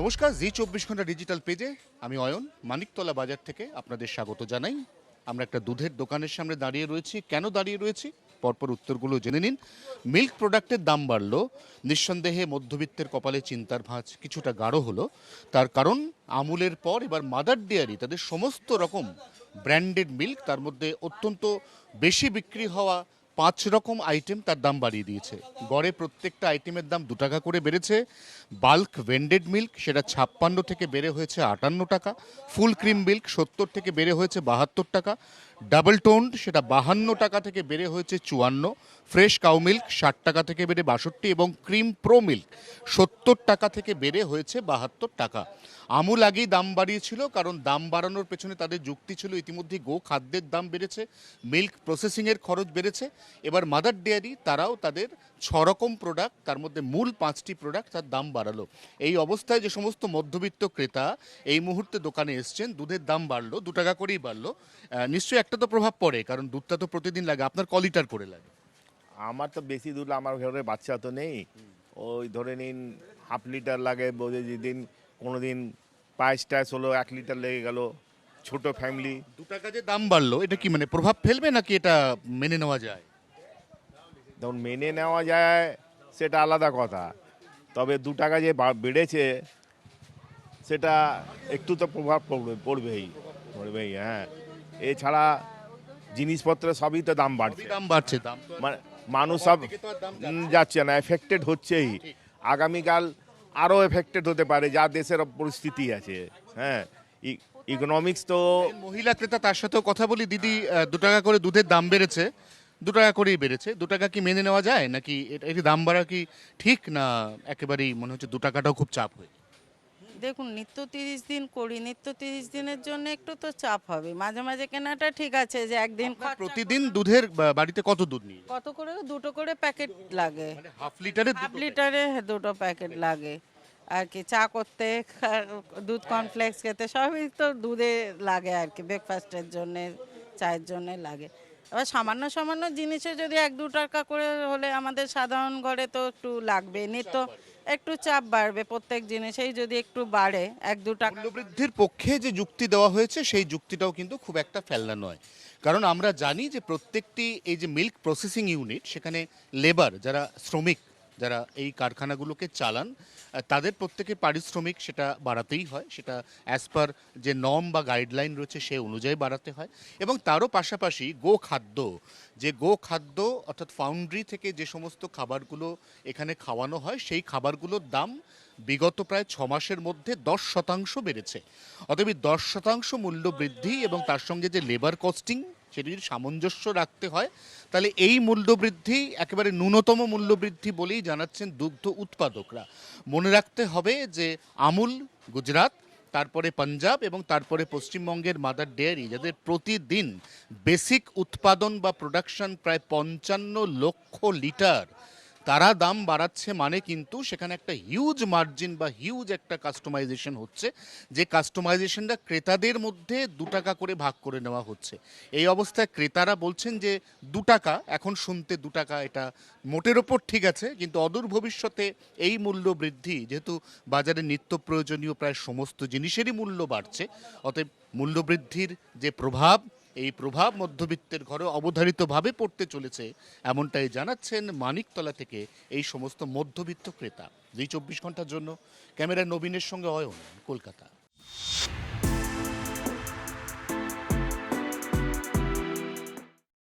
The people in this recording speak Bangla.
নমস্কার, জি 24 ঘন্টা ডিজিটাল পেজে আমি অয়ন মানিকতলা বাজার থেকে আপনাদের স্বাগত জানাই। আমরা একটা দুধের দোকানের সামনে দাঁড়িয়ে রয়েছি। কেন দাঁড়িয়ে রয়েছি পরপর উত্তরগুলো জেনে নিন। মিল্ক প্রোডাক্টের দাম বাড়লো, নিঃসন্দেহে মধ্যবিত্তের কপালে চিন্তার ভাঁজ কিছুটা গাঢ় হলো। তার কারণ আমুলের পর এবার মাদার ডেয়ারি তাদের সমস্ত রকম ব্র্যান্ডেড মিল্ক, তার মধ্যে অত্যন্ত বেশি বিক্রি হওয়া 5 রকম আইটেম তার দাম বাড়িয়ে দিয়েছে। গড়ে প্রত্যেকটা আইটেমের দাম 2 টাকা করে বেড়েছে। বাল্ক ভেন্ডেড মিল্ক সেটা 56 থেকে বেড়ে হয়েছে 58 টাকা। ফুল ক্রিম মিল্ক 70 থেকে বেড়ে হয়েছে 72 টাকা। ডাবল টোন্ড সেটা 52 টাকা থেকে বেড়ে হয়েছে 54। ফ্রেশ কাউ মিল্ক 60 টাকা থেকে বেড়ে 62 এবং ক্রিম প্রো মিল্ক 70 টাকা থেকে বেড়ে হয়েছে 72 টাকা। আমুল আগেই দাম বাড়িয়েছিল, কারণ দাম বাড়ানোর পেছনে তাদের যুক্তি ছিল ইতিমধ্যেই গো খাদ্যের দাম বেড়েছে, মিল্ক প্রসেসিংয়ের খরচ বেড়েছে। এবার মাদার ডেয়ারি তারাও তাদের 6 রকম প্রোডাক্ট, তার মধ্যে মূল 5টি প্রোডাক্ট তার দাম বাড়ালো। এই অবস্থায় যে সমস্ত মধ্যবিত্ত ক্রেতা এই মুহূর্তে দোকানে এসছেন, দুধের দাম বাড়লো, 2 টাকা করেই বাড়লো, নিশ্চয়ই একটা তো প্রভাব পড়ে, কারণ দুধটা তো প্রতিদিন লাগে। আপনার ক লিটার করে লাগে? আমার তো বেশি দুধ, আমার ঘরে বাচ্চা তো নেই। ওই ধরে নিন হাফ লিটার লাগে, বোঝে যেদিন কোনো দিন পায়েস টায়েস হলো 1 লিটার লেগে গেল। ছোট ফ্যামিলি। 2 টাকা যে দাম বাড়লো, এটা কি মানে প্রভাব ফেলবে নাকি এটা মেনে নেওয়া যায়? তখন মেনে নেওয়া যায় সেটা আলাদা কথা, তবে 2 টাকা যে বেড়েছে সেটা একটু তো প্রভাব পড়বেই হ্যাঁ। এছাড়া জিনিসপত্র সবই তো দাম বাড়ছে। দাম বাড়ছে, দাম তো মানে মানুষ সব থেকে তো আর দাম যাচ্ছে না, এফেক্টেড হচ্ছেই। আগামীকাল আরও এফেক্টেড হতে পারে, যা দেশের পরিস্থিতি আছে। হ্যাঁ, ইকোনমিক্স তো। মহিলা ক্রেতা, তার সাথেও কথা বলি। দিদি, 2 টাকা করে দুধের দাম বেড়েছে, 2 টাকা করেই বেড়েছে। 2 টাকা কি মেনে নেওয়া যায় নাকি এটি দাম বাড়া কি ঠিক, না একেবারেই মনে হচ্ছে 2 টাকাটাও খুব চাপ হয়ে? দেখুন, নিত্য 30 দিন করি, নিত্য 30 দিনের জন্য একটু তো চাপ হবে। মাঝে মাঝে কেনাটা ঠিক আছে, যে একদিন খরচা প্রতিদিন দুধের বাড়িতে কত দুধ নিয়ে? কত করে, দুটো করে প্যাকেট লাগে। মানে হাফ লিটারে হাফ লিটারে দুটো প্যাকেট লাগে আর কি। চা করতে, দুধ কর্নফ্লেক্স খেতে, সবই তো দুধে লাগে আর কি। ব্রেকফাস্টের জন্যে, চায়ের জন্যে লাগে। এবার সামান্য সামান্য জিনিসে যদি 1-2 টাকা করে হলে আমাদের সাধারণ ঘরে তো একটু লাগবে, নিত্য একটু চাপ বাড়বে। প্রত্যেক জিনিসেই যদি একটু বাড়ে 1-2 টাকা। মূল্যবৃদ্ধির পক্ষে যে যুক্তি দেওয়া হয়েছে সেই যুক্তিটাও কিন্তু খুব একটা ফেলনা নয়, কারণ আমরা জানি যে প্রত্যেকটি এই যে মিল্ক প্রসেসিং ইউনিট, সেখানে লেবার, যারা শ্রমিক, যারা এই কারখানাগুলোকে চালান, তাদের প্রত্যেকের পারিশ্রমিক সেটা বাড়াতেই হয়। সেটা অ্যাজ পার যে নর্ম বা গাইডলাইন রয়েছে সে অনুযায়ী বাড়াতে হয়। এবং তারও পাশাপাশি গো খাদ্য অর্থাৎ ফাউন্ড্রি থেকে যে সমস্ত খাবারগুলো এখানে খাওয়ানো হয়, সেই খাবারগুলোর দাম বিগত প্রায় 6 মাসের মধ্যে 10% বেড়েছে। অতএব 10% মূল্য বৃদ্ধি এবং তার সঙ্গে যে লেবার কস্টিং, সেটি যদি সামঞ্জস্য রাখতে হয়, তাহলে এই মূল্যবৃদ্ধি একেবারে ন্যূনতম মূল্যবৃদ্ধি বলেই জানাচ্ছেন দুগ্ধ উৎপাদকরা। মনে রাখতে হবে যে আমুল গুজরাট, তারপরে পাঞ্জাব এবং তারপরে পশ্চিমবঙ্গের মাদার ডেয়ারি, যাদের প্রতিদিন বেসিক উৎপাদন বা প্রোডাকশন প্রায় 55 লক্ষ লিটার, তারা দাম বাড়াচ্ছে, মানে কিন্তু সেখানে একটা হিউজ মার্জিন বা হিউজ একটা কাস্টমাইজেশন হচ্ছে, যে কাস্টমাইজেশনটা ক্রেতাদের মধ্যে 2 টাকা করে ভাগ করে নেওয়া হচ্ছে। এই অবস্থায় ক্রেতারা বলছেন যে 2 টাকা, এখন শুনতে 2 টাকা এটা মোটের ওপর ঠিক আছে, কিন্তু অদূর ভবিষ্যতে এই মূল্য বৃদ্ধি, যেহেতু বাজারে নিত্য প্রয়োজনীয় প্রায় সমস্ত জিনিসেরই মূল্য বাড়ছে, অতএব মূল্যবৃদ্ধির যে প্রভাব, এই প্রভাব মধ্যবিত্তের ঘরে অবধারিতভাবে পড়তে চলেছে, এমনটাই জানাচ্ছেন মানিকতলা থেকে এই সমস্ত মধ্যবিত্ত ক্রেতা। জি 24 ঘন্টার জন্য ক্যামেরা নবীনের সঙ্গে অয়ন, কলকাতা।